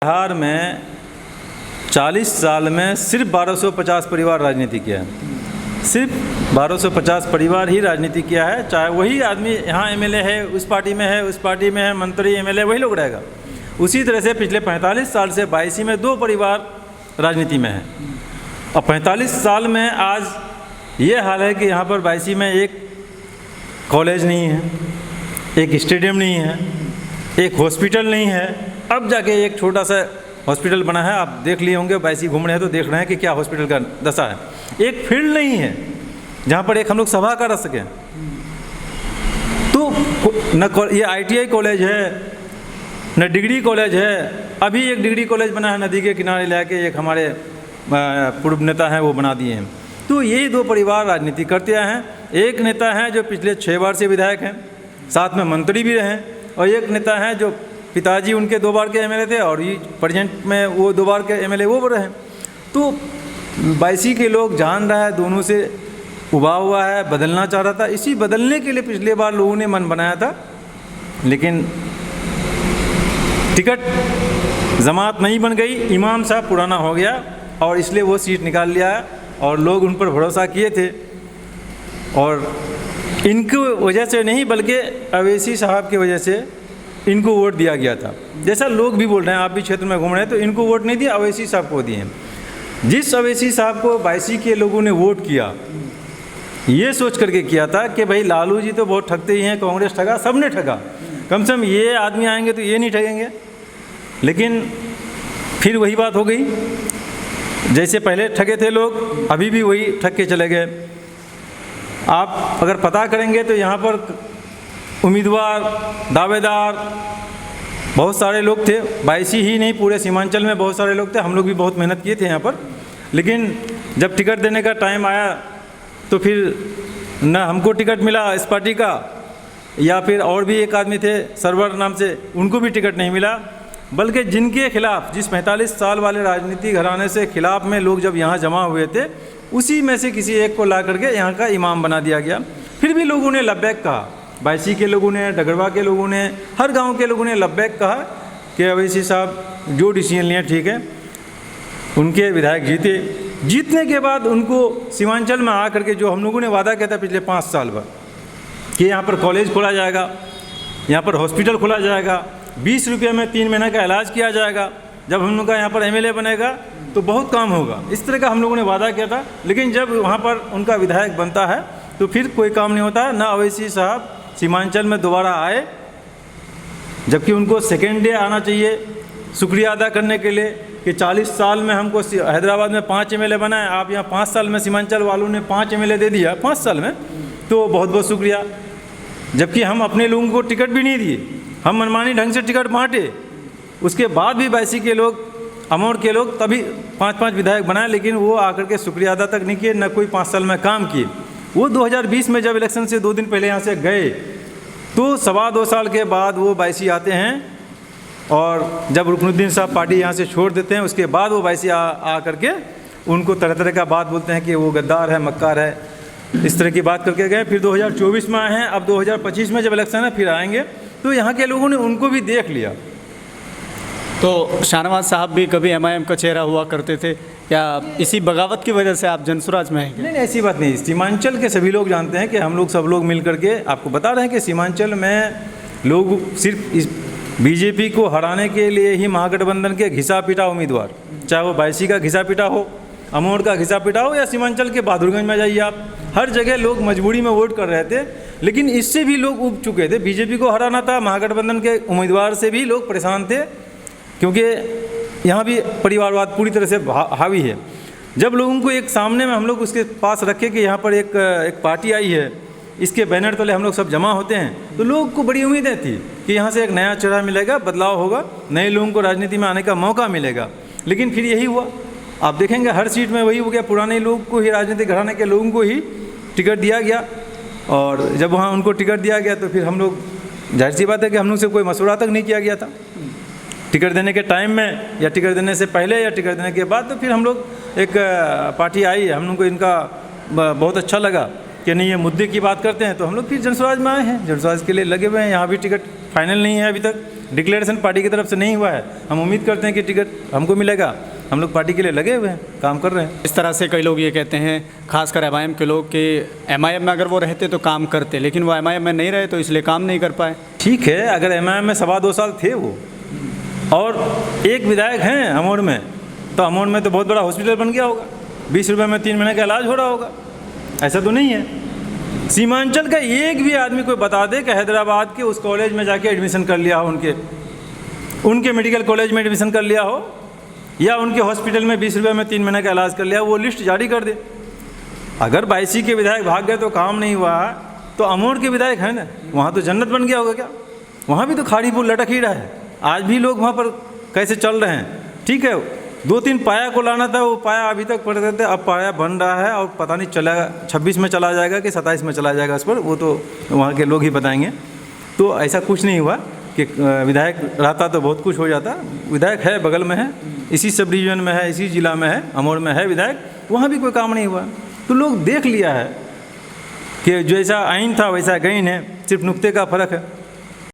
बिहार में 40 साल में सिर्फ 1250 परिवार राजनीति किया है। सिर्फ 1250 परिवार ही राजनीति किया है। चाहे वही आदमी यहाँ एमएलए है, उस पार्टी में है, उस पार्टी में है, मंत्री एमएलए वही लोग रहेगा। उसी तरह से पिछले 45 साल से बायसी में 2 परिवार राजनीति में है। और 45 साल में आज ये हाल है कि यहाँ पर बायसी में एक कॉलेज नहीं है, एक स्टेडियम नहीं है, एक हॉस्पिटल नहीं है। अब जाके एक छोटा सा हॉस्पिटल बना है। आप देख लिए होंगे, बायसी घूम रहे हैं तो देख रहे हैं कि क्या हॉस्पिटल का दशा है। एक फील्ड नहीं है जहाँ पर एक हम लोग सभा कर सकें। तो न ये ITI कॉलेज है, न डिग्री कॉलेज है। अभी एक डिग्री कॉलेज बना है नदी के किनारे लाके, एक हमारे पूर्व नेता हैं वो बना दिए हैं। तो ये 2 परिवार राजनीति करते आए हैं। एक नेता हैं जो पिछले 6 बार से विधायक हैं, साथ में मंत्री भी रहे, और एक नेता हैं जो पिताजी उनके 2 बार के एमएलए थे और ये प्रेजेंट में वो 2 बार के एमएलए वो रहे। तो बायसी के लोग जान रहा है, दोनों से उबा हुआ है, बदलना चाह रहा था। इसी बदलने के लिए पिछले बार लोगों ने मन बनाया था, लेकिन टिकट जमात नहीं बन गई। इमाम साहब पुराना हो गया और इसलिए वो सीट निकाल लिया और लोग उन पर भरोसा किए थे। और इनकी वजह से नहीं बल्कि अवैसी साहब की वजह से इनको वोट दिया गया था। जैसा लोग भी बोल रहे हैं, आप भी क्षेत्र में घूम रहे हैं, तो इनको वोट नहीं दिया, अवैसी साहब को दिए। जिस अवैसी साहब को बायसी के लोगों ने वोट किया, ये सोच करके किया था कि भाई लालू जी तो बहुत ठगते ही हैं, कांग्रेस ठगा, सब ने ठगा, कम से कम ये आदमी आएंगे तो ये नहीं ठगेंगे। लेकिन फिर वही बात हो गई, जैसे पहले ठगे थे लोग, अभी भी वही ठग के चले गए। आप अगर पता करेंगे तो यहाँ पर उम्मीदवार, दावेदार बहुत सारे लोग थे। बायसी ही नहीं, पूरे सीमांचल में बहुत सारे लोग थे। हम लोग भी बहुत मेहनत किए थे यहाँ पर। लेकिन जब टिकट देने का टाइम आया तो फिर न हमको टिकट मिला इस पार्टी का, या फिर और भी एक आदमी थे सरवर नाम से, उनको भी टिकट नहीं मिला। बल्कि जिनके खिलाफ, जिस 45 साल वाले राजनीति घराने से खिलाफ में लोग जब यहाँ जमा हुए थे, उसी में से किसी एक को ला करके यहाँ का इमाम बना दिया गया। फिर भी लोगों ने लब्बैक कहा, बायसी के लोगों ने, डगरवा के लोगों ने, हर गांव के लोगों ने लब्बैक कहा कि अवैसी साहब जो डिसीजन लिए ठीक है। उनके विधायक जीते। जीतने के बाद उनको सीमांचल में आकर के जो हम लोगों ने वादा किया था पिछले 5 साल भर कि यहाँ पर कॉलेज खोला जाएगा, यहाँ पर हॉस्पिटल खोला जाएगा, 20 रुपये में 3 महीने का इलाज किया जाएगा, जब हम लोग का यहाँ पर एमएलए बनेगा तो बहुत काम होगा, इस तरह का हम लोगों ने वादा किया था। लेकिन जब वहाँ पर उनका विधायक बनता है तो फिर कोई काम नहीं होता है। ना अवैसी साहब सीमांचल में दोबारा आए, जबकि उनको सेकेंड डे आना चाहिए शुक्रिया अदा करने के लिए कि 40 साल में हमको हैदराबाद में 5 एमएलए बनाए, आप यहाँ 5 साल में सीमांचल वालों ने 5 एमएलए दे दिया 5 साल में, तो बहुत बहुत शुक्रिया। जबकि हम अपने लोगों को टिकट भी नहीं दिए, हम मनमानी ढंग से टिकट बांटे। उसके बाद भी बायसी के लोग, अमौर के लोग तभी 5-5 विधायक बनाए, लेकिन वो आकर के शुक्रिया अदा तक नहीं किए, न कोई 5 साल में काम किए। वो 2020 में जब इलेक्शन से 2 दिन पहले यहाँ से गए तो 2.25 साल के बाद वो बायसी आते हैं, और जब रुकनुद्दीन साहब पार्टी यहाँ से छोड़ देते हैं, उसके बाद वो बायसी आ करके उनको तरह तरह का बात बोलते हैं कि वो गद्दार है, मक्कार है, इस तरह की बात करके गए। फिर 2024 में आए हैं, अब 2025 में जब इलेक्शन है फिर आएंगे। तो यहाँ के लोगों ने उनको भी देख लिया। तो शाहनवाज साहब भी कभी MIM का चेहरा हुआ करते थे, या इसी बगावत की वजह से आप जनसुराज में हैं? नहीं, ऐसी बात नहीं। सीमांचल के सभी लोग जानते हैं कि हम लोग सब लोग मिल करके आपको बता रहे हैं कि सीमांचल में लोग सिर्फ इस बीजेपी को हराने के लिए ही महागठबंधन के घिसा पिटा उम्मीदवार, चाहे वो बायसी का घिसा पिटा हो, अमौर का घिसा पिटा हो, या सीमांचल के बहादुरगंज में जाइए आप, हर जगह लोग मजबूरी में वोट कर रहे थे। लेकिन इससे भी लोग उब चुके थे। बीजेपी को हराना था, महागठबंधन के उम्मीदवार से भी लोग परेशान थे, क्योंकि यहाँ भी परिवारवाद पूरी तरह से हावी है। जब लोगों को एक सामने में हम लोग उसके पास रखे कि यहाँ पर एक पार्टी आई है, इसके बैनर तले हम लोग सब जमा होते हैं, तो लोगों को बड़ी उम्मीदें थी कि यहाँ से एक नया चेहरा मिलेगा, बदलाव होगा, नए लोगों को राजनीति में आने का मौका मिलेगा। लेकिन फिर यही हुआ। आप देखेंगे हर सीट में वही हो गया, पुराने लोग को ही, राजनीतिक घराने के लोगों को ही टिकट दिया गया। और जब वहाँ उनको टिकट दिया गया तो फिर हम लोग, जाहिर सी बात है कि हम लोग से कोई मशवरा तक नहीं किया गया था टिकट देने के टाइम में, या टिकट देने से पहले, या टिकट देने के बाद। तो फिर हम लोग, एक पार्टी आई, हम लोग को इनका बहुत अच्छा लगा कि नहीं ये मुद्दे की बात करते हैं, तो हम लोग फिर जनसुराज में आए हैं। जनसुराज के लिए लगे हुए हैं। यहाँ भी टिकट फाइनल नहीं है अभी तक, डिक्लेरेशन पार्टी की तरफ से नहीं हुआ है। हम उम्मीद करते हैं कि टिकट हमको मिलेगा। हम लोग पार्टी के लिए लगे हुए हैं, काम कर रहे हैं। इस तरह से कई लोग ये कहते हैं, खासकर एमआईएम के लोग, कि एमआईएम में अगर वो रहते तो काम करते, लेकिन वो एमआईएम में नहीं रहे तो इसलिए काम नहीं कर पाए। ठीक है, अगर एमआईएम में 2.25 साल थे वो और एक विधायक हैं अमोड़ में, तो अमोड़ में तो बहुत बड़ा हॉस्पिटल बन गया होगा, 20 रुपये में 3 महीने का इलाज हो रहा होगा। ऐसा तो नहीं है। सीमांचल का एक भी आदमी कोई बता दे कि हैदराबाद के उस कॉलेज में जाके एडमिशन कर लिया हो, उनके मेडिकल कॉलेज में एडमिशन कर लिया हो, या उनके हॉस्पिटल में 20 रुपये में 3 महीने का इलाज कर लिया, वो लिस्ट जारी कर दे। अगर 22 के विधायक भाग गए तो काम नहीं हुआ, तो अमोड़ के विधायक हैं ना, वहाँ तो जन्नत बन गया होगा क्या? वहाँ भी तो खाड़ी पुल लटक ही रहा है, आज भी लोग वहाँ पर कैसे चल रहे हैं। ठीक है, 2-3 पाया को लाना था, वो पाया अभी तक पड़े रहते, अब पाया बन रहा है और पता नहीं चलेगा 26 में चला जाएगा कि 27 में चला जाएगा, उस पर वो तो वहाँ के लोग ही बताएंगे। तो ऐसा कुछ नहीं हुआ कि विधायक रहता तो बहुत कुछ हो जाता। विधायक है, बगल में है, इसी सब डिवीजन में है, इसी ज़िला में है, अमोड़ में है विधायक, वहाँ भी कोई काम नहीं हुआ। तो लोग देख लिया है कि जैसा आइन था वैसा गईन है, सिर्फ नुक्ते का फ़र्क है।